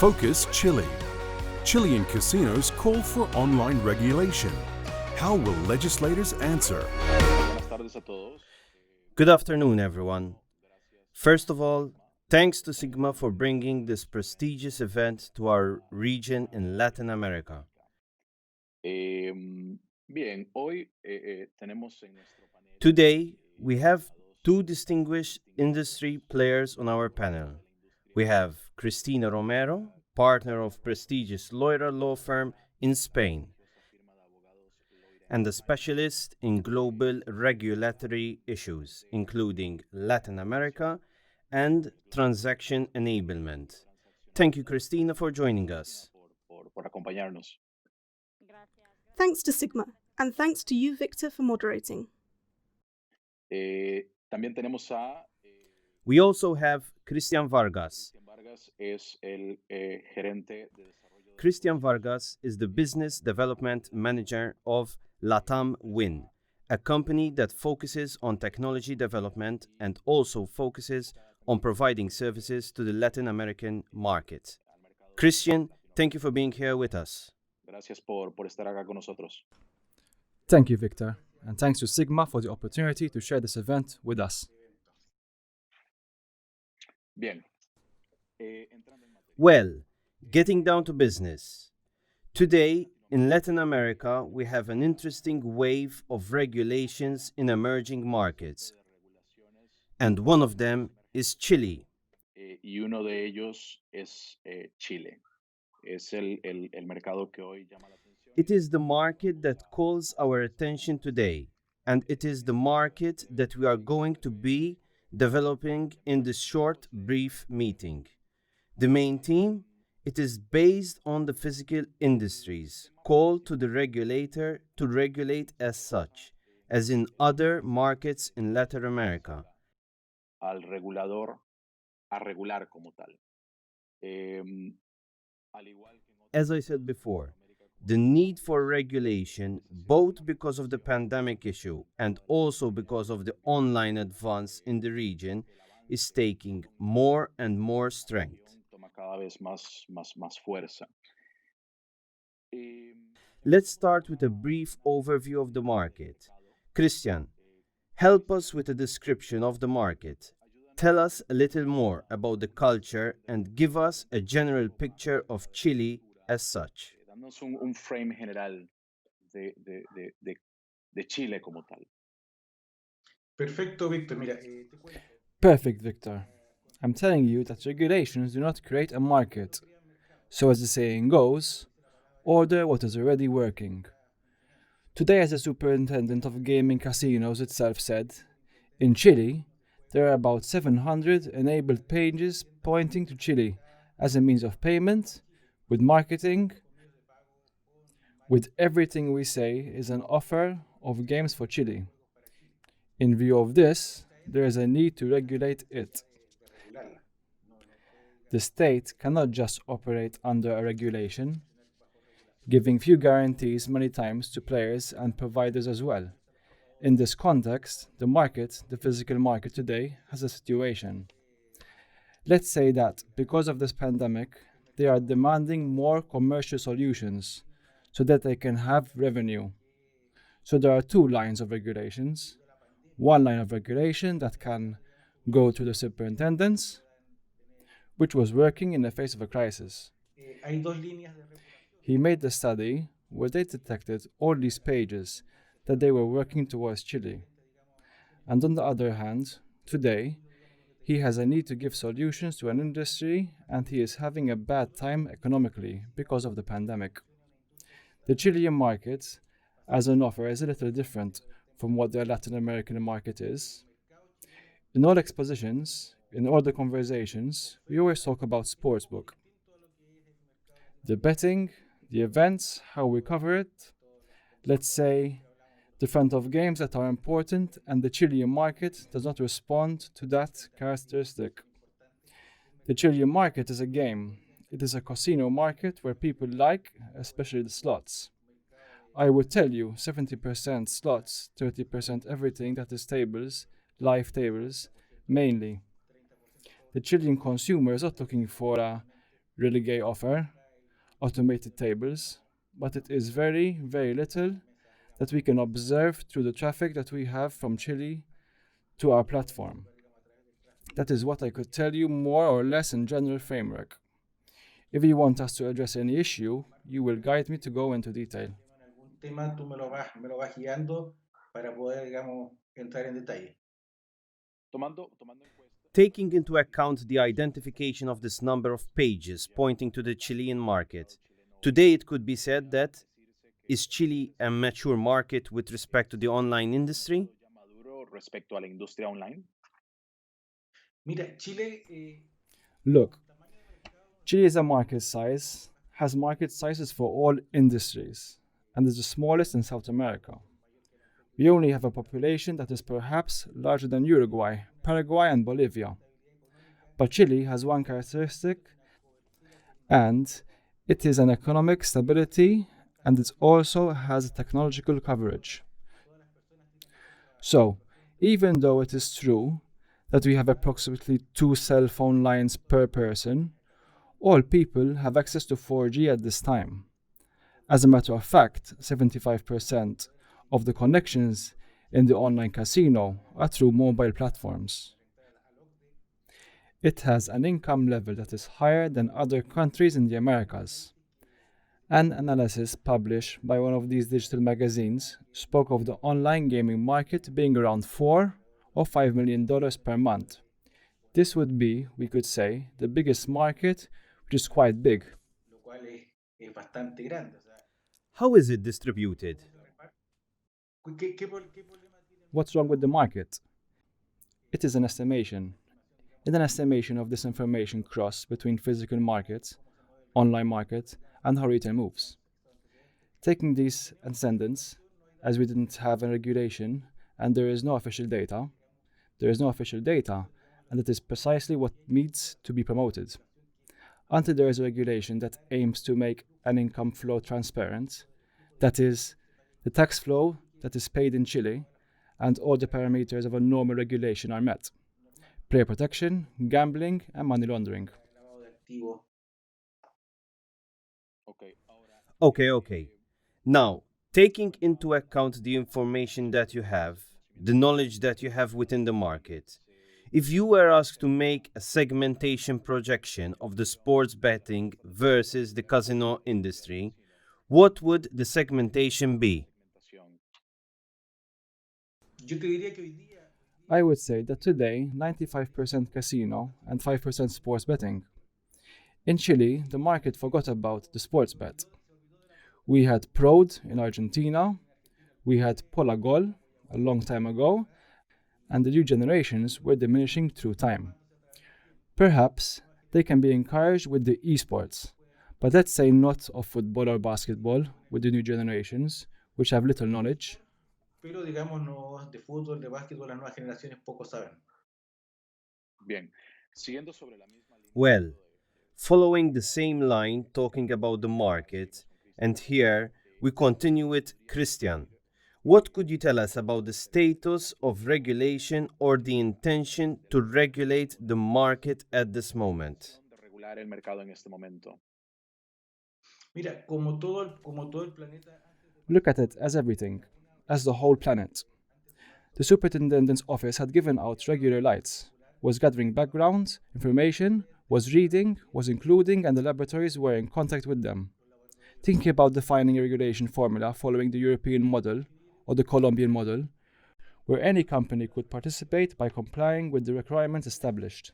Focus Chile. Chilean casinos call for online regulation. How will legislators answer? Good afternoon, everyone. First of all, thanks to SiGMA for bringing this prestigious event to our region in Latin America. Today, we have two distinguished industry players on our panel. We have Cristina Romero, partner of prestigious LOYRA law firm in Spain, and a specialist in global regulatory issues, including Latin America and Transaction Enablement. Thank you, Cristina, for joining us. Thanks to SiGMA, and thanks to you, Victor, for moderating. We also have Cristian Vargas. Cristian Vargas is the Business Development Manager of LATAMWIN, a company that focuses on technology development and also focuses on providing services to the Latin American market. Cristhian, thank you for being here with us. Thank you, Victor, and thanks to SiGMA for the opportunity to share this event with us. Well, getting down to business. Today, in Latin America, we have an interesting wave of regulations in emerging markets, and one of them is Chile. Uno de ellos es Chile. Es el mercado que hoy llama la atención. It is the market that calls our attention today, and it is the market that we are going to be developing in this short, brief meeting. The main theme, it is based on the physical industries, call to the regulator to regulate as such, as in other markets in Latin America. Al regulador a regular como tal. As I said before, the need for regulation, both because of the pandemic issue and also because of the online advance in the region, is taking more and more strength. Let's start with a brief overview of the market. Cristhian, help us with a description of the market. Tell us a little more about the culture and give us a general picture of Chile as such. Darnos un frame general de Chile como tal. Perfecto, Víctor. Mira, Perfect, Victor. I'm telling you that regulations do not create a market. So as the saying goes, order what is already working. Today, as the superintendent of gaming casinos itself said, in Chile, there are about 700 enabled pages pointing to Chile as a means of payment, with marketing, with everything we say is an offer of games for Chile. In view of this, there is a need to regulate it. The state cannot just operate under a regulation, giving few guarantees many times to players and providers as well. In this context, the market, the physical market today, has a situation. Let's say that because of this pandemic, they are demanding more commercial solutions so that they can have revenue. So there are two lines of regulations. One line of regulation that can go to the superintendents, which was working in the face of a crisis. He made the study where they detected all these pages that they were working towards Chile. And on the other hand, today, he has a need to give solutions to an industry and he is having a bad time economically because of the pandemic. The Chilean market, as an offer, is a little different from what the Latin American market is. In all expositions, in all the conversations, we always talk about sportsbook. The betting, the events, how we cover it, let's say, the front of games that are important, and the Chilean market does not respond to that characteristic. The Chilean market is a game. It is a casino market where people like, especially the slots. I would tell you 70% slots, 30% everything that is tables, live tables, mainly. The Chilean consumer is not looking for a really gay offer, automated tables, but it is very, very little that we can observe through the traffic that we have from Chile to our platform. That is what I could tell you more or less in general framework. If you want us to address any issue, you will guide me to go into detail. Algún tema tú me lo vas guiando para poder, digamos, entrar en detalle. Taking into account the identification of this number of pages pointing to the Chilean market, today it could be said that is Chile a mature market with respect to the online industry? Respecto a la industria online. Mira, Chile, Look, Chile is a market size, has market sizes for all industries, and is the smallest in South America. We only have a population that is perhaps larger than Uruguay, Paraguay, and Bolivia. But Chile has one characteristic, and it is an economic stability, and it also has technological coverage. So, even though it is true that we have approximately 2 cell phone lines per person, all people have access to 4G at this time. As a matter of fact, 75% of the connections in the online casino are through mobile platforms. It has an income level that is higher than other countries in the Americas. An analysis published by one of these digital magazines spoke of the online gaming market being around $4 or $5 million per month. This would be, we could say, the biggest market, which is quite big. lo cual es bastante grande. O sea, How is it distributed? ¿qué problema tiene? What's wrong with the market? It is an estimation. In an estimation of this information cross between physical markets, online market, and how retail moves. Taking these ascendants, as we didn't have a regulation and there is no official data, and that is precisely what needs to be promoted. Until there is a regulation that aims to make an income flow transparent, that is, the tax flow that is paid in Chile, and all the parameters of a normal regulation are met. Player protection, gambling, and money laundering. Lavado de activos. Okay. Now, taking into account the information that you have, the knowledge that you have within the market, if you were asked to make a segmentation projection of the sports betting versus the casino industry, what would the segmentation be? Yo te diría que hoy día I would say that today, 95% casino and 5% sports betting. In Chile, the market forgot about the sports bet. We had Prod in Argentina, we had Polagol a long time ago, and the new generations were diminishing through time. Perhaps they can be encouraged with the esports, but let's say not of football or basketball with the new generations, which have little knowledge. pero digamos no, de fútbol, de básquetbol, las nuevas generaciones poco saben. Bien. Siguiendo sobre la misma línea. Well, following the same line talking about the market, and here we continue with Cristhian. What could you tell us about the status of regulation or the intention to regulate the market at this moment? De regular el mercado en este momento. Mira, como todo el planeta, Look at it as everything, as the whole planet. The superintendent's office had given out regular lights, was gathering background, information, was reading, was including, and the laboratories were in contact with them. Thinking about defining a regulation formula following the European model or the Colombian model, where any company could participate by complying with the requirements established.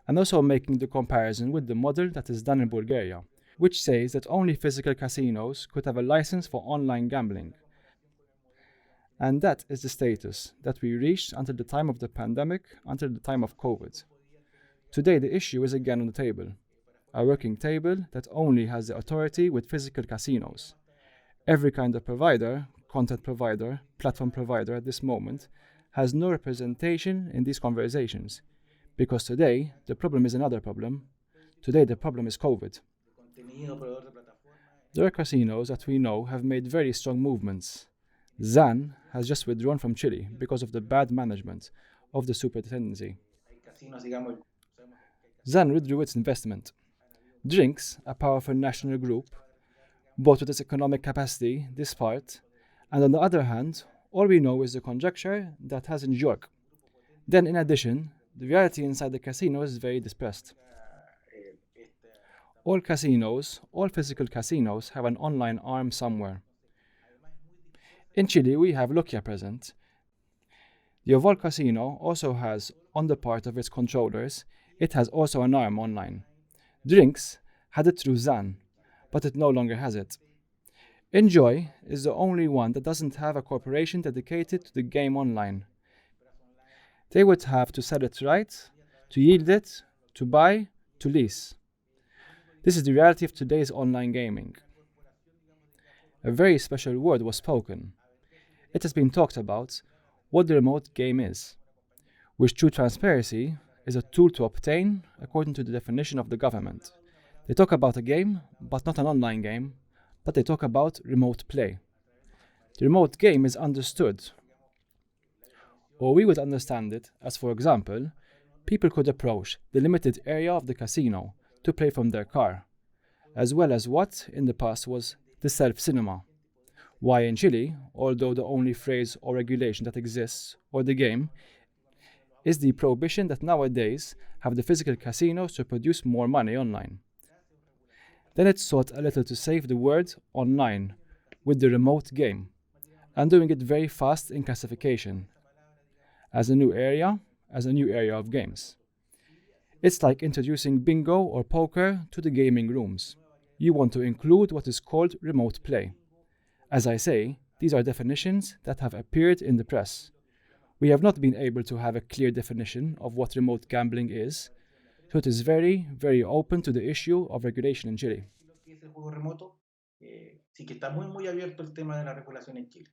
And also making the comparison with the model that is done in Bulgaria, which says that only physical casinos could have a license for online gambling. And that is the status that we reached until the time of the pandemic, until the time of COVID. Today the issue is again on the table, a working table that only has the authority with physical casinos. Every kind of provider, content provider, platform provider at this moment has no representation in these conversations, because today the problem is another problem. Today the problem is COVID. contenido, proveedor de plataforma, There are casinos that we know have made very strong movements. ZAN has just withdrawn from Chile because of the bad management of the superintendency. hay casinos, digamos, sabemos que hay ZAN withdrew its investment. Drinks, a powerful national group, both with its economic capacity, this part, and on the other hand, all we know is the conjecture that has in York. Then, in addition, the reality inside the casino is very dispersed. All casinos, all physical casinos, have an online arm somewhere. In Chile, we have Lokia present. The Oval Casino also has, on the part of its controllers, it has also an arm online. Drinks had it through Zan, but it no longer has it. Enjoy is the only one that doesn't have a corporation dedicated to the game online. They would have to sell it right, to yield it, to buy, to lease. This is the reality of today's online gaming. A very special word was spoken. It has been talked about what the remote game is, which through transparency is a tool to obtain according to the definition of the government. They talk about a game, but not an online game, but they talk about remote play. The remote game is understood, or we would understand it as, for example, people could approach the limited area of the casino to play from their car, as well as what in the past was the self-cinema. Why in Chile, although the only phrase or regulation that exists, or the game, is the prohibition that nowadays have the physical casinos to produce more money online. Then it sought a little to save the word online with the remote game, and doing it very fast in classification, as a new area of games. It's like introducing bingo or poker to the gaming rooms. You want to include what is called remote play. As I say, these are definitions that have appeared in the press. We have not been able to have a clear definition of what remote gambling is, so it is very, very open to the issue of regulation in Chile. Sí que está muy abierto el tema de la regulación en Chile.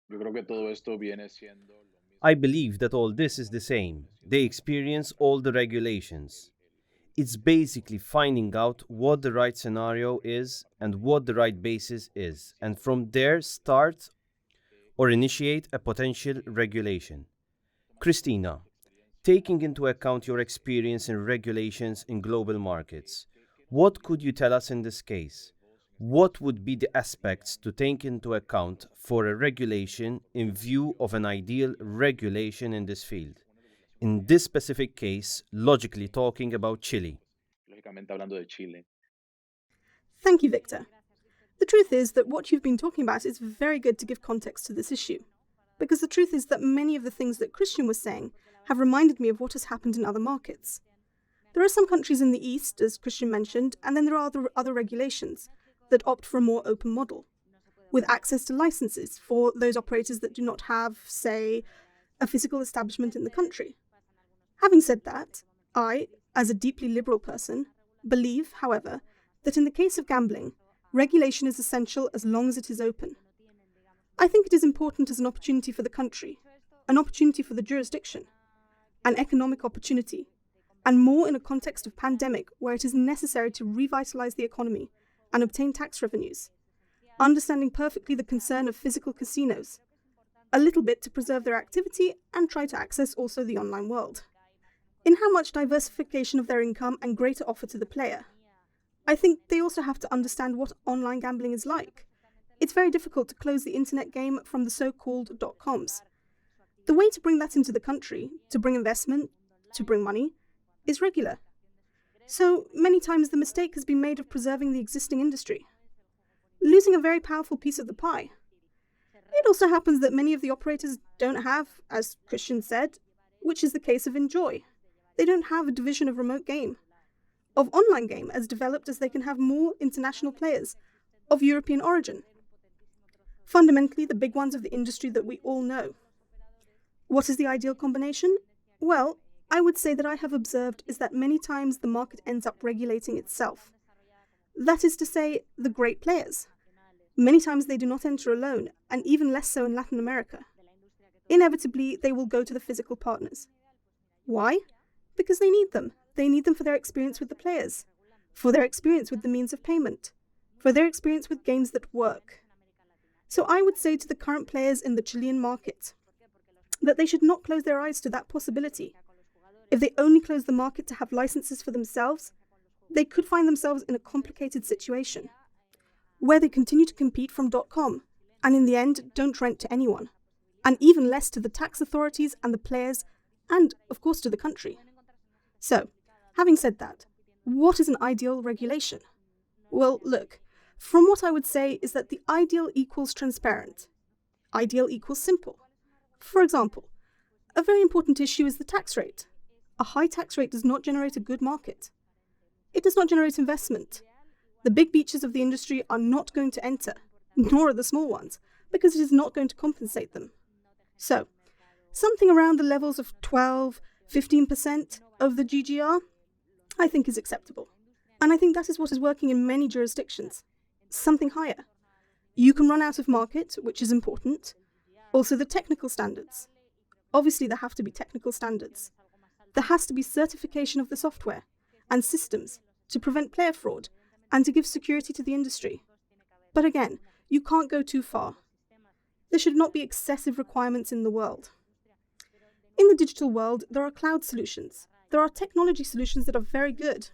Yo creo que todo esto viene siendo lo mismo. I believe that all this is the same. They experience all the regulations. It's basically finding out what the right scenario is and what the right basis is, and from there start or initiate a potential regulation. Cristina, taking into account your experience in regulations in global markets, what could you tell us in this case? What would be the aspects to take into account for a regulation in view of an ideal regulation in this field? In this specific case, logically talking about Chile. Lógicamente hablando de Chile. Thank you, Victor. The truth is that what you've been talking about is very good to give context to this issue, because the truth is that many of the things that Cristhian was saying have reminded me of what has happened in other markets. There are some countries in the East, as Cristhian mentioned, and then there are other regulations that opt for a more open model, with access to licenses for those operators that do not have, say, a physical establishment in the country. Having said that, I, as a deeply liberal person, believe, however, that in the case of gambling, regulation is essential as long as it is open. I think it is important as an opportunity for the country, an opportunity for the jurisdiction, an economic opportunity, and more in a context of pandemic where it is necessary to revitalize the economy and obtain tax revenues, understanding perfectly the concern of physical casinos, a little bit to preserve their activity and try to access also the online world. In how much diversification of their income and greater offer to the player. I think they also have to understand what online gambling is like. It's very difficult to close the internet game from the so-called .coms. The way to bring that into the country, to bring investment, to bring money, is regular. So many times the mistake has been made of preserving the existing industry, losing a very powerful piece of the pie. It also happens that many of the operators don't have, as Cristhian said, which is the case of Enjoy. They don't have a division of remote game, of online game as developed as they can have more international players of European origin. Fundamentally, the big ones of the industry that we all know. What is the ideal combination? Well, I would say that I have observed is that many times the market ends up regulating itself. That is to say, the great players. Many times they do not enter alone, and even less so in Latin America. Inevitably, they will go to the physical partners. Why? Because they need them. They need them for their experience with the players, for their experience with the means of payment, for their experience with games that work. So I would say to the current players in the Chilean market that they should not close their eyes to that possibility. If they only close the market to have licenses for themselves, they could find themselves in a complicated situation where they continue to compete from .com and in the end don't rent to anyone, and even less to the tax authorities and the players and, of course, to the country. So, having said that, what is an ideal regulation? Well, look, from what I would say is that the ideal equals transparent. Ideal equals simple. For example, a very important issue is the tax rate. A high tax rate does not generate a good market. It does not generate investment. The big beaches of the industry are not going to enter, nor are the small ones, because it is not going to compensate them. So, something around the levels of 12, 15% of the GGR, I think is acceptable. And I think that is what is working in many jurisdictions. Something higher. You can run out of market, which is important. Also the technical standards. Obviously there have to be technical standards. There has to be certification of the software and systems to prevent player fraud and to give security to the industry. But again, you can't go too far. There should not be excessive requirements in the world. In the digital world, there are cloud solutions. There are technology solutions that are very good,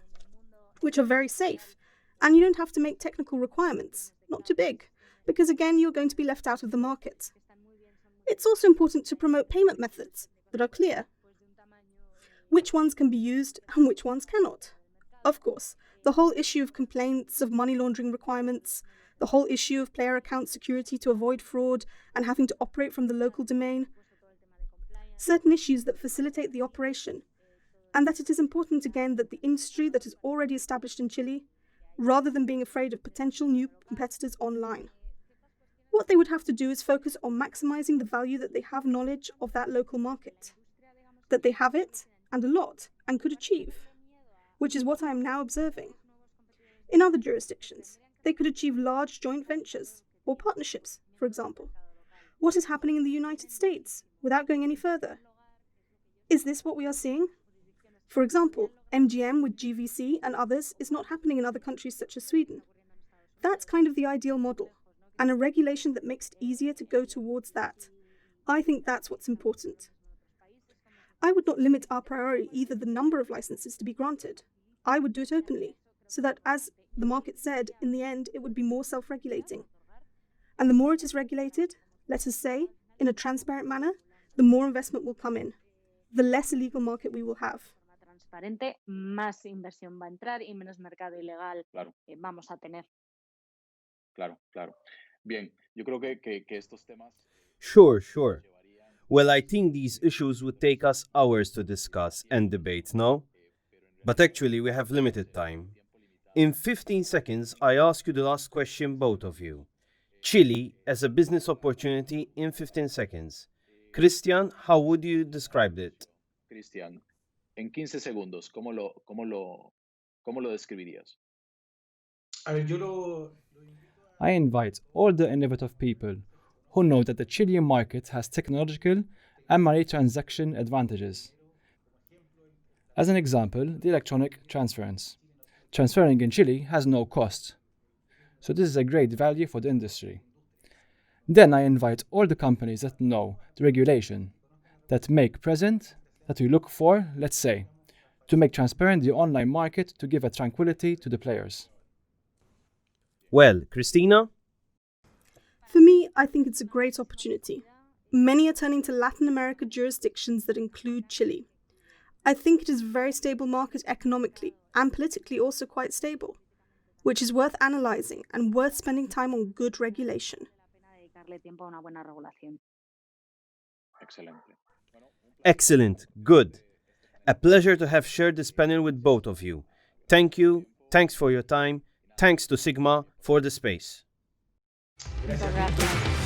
which are very safe, and you don't have to make technical requirements, not too big, because again, you're going to be left out of the market. It's also important to promote payment methods that are clear. Which ones can be used and which ones cannot. Of course, the whole issue of complaints of money laundering requirements, the whole issue of player account security to avoid fraud and having to operate from the local domain, certain issues that facilitate the operation, and that it is important again that the industry that is already established in Chile, rather than being afraid of potential new competitors online. What they would have to do is focus on maximizing the value that they have knowledge of that local market, that they have it, and a lot, and could achieve, which is what I am now observing. In other jurisdictions, they could achieve large joint ventures or partnerships, for example. What is happening in the United States, without going any further? Is this what we are seeing? For example, MGM with GVC and others is not happening in other countries such as Sweden. That's kind of the ideal model, and a regulation that makes it easier to go towards that. I think that's what's important. I would not limit our priority either the number of licenses to be granted. I would do it openly, so that as the market said, in the end, it would be more self-regulating. And the more it is regulated, let us say, in a transparent manner, the more investment will come in, the less illegal market we will have. Transparente, más inversión va a entrar y menos mercado ilegal vamos a tener. Claro, claro. Bien, yo creo que estos temas... Sure. Well, I think these issues would take us hours to discuss and debate, no? But actually, we have limited time. In 15 seconds, I ask you the last question, both of you. Chile as a business opportunity in 15 seconds. Cristhian, how would you describe it? Cristhian, en 15 segundos, ¿cómo lo describirías? A ver, I invite all the innovative people who know that the Chilean market has technological and money transaction advantages. As an example, the electronic transference. Transferring in Chile has no cost, so this is a great value for the industry. Then I invite all the companies that know the regulation, that make present, that we look for, let's say, to make transparent the online market to give a tranquility to the players. Well, Cristina? For me, I think it's a great opportunity. Many are turning to Latin America jurisdictions that include Chile. I think it is a very stable market economically and politically also quite stable, which is worth analysing and worth spending time on good regulation. Excellent. Good. A pleasure to have shared this panel with both of you. Thank you. Thanks for your time. Thanks to SiGMA for the space. Gracias.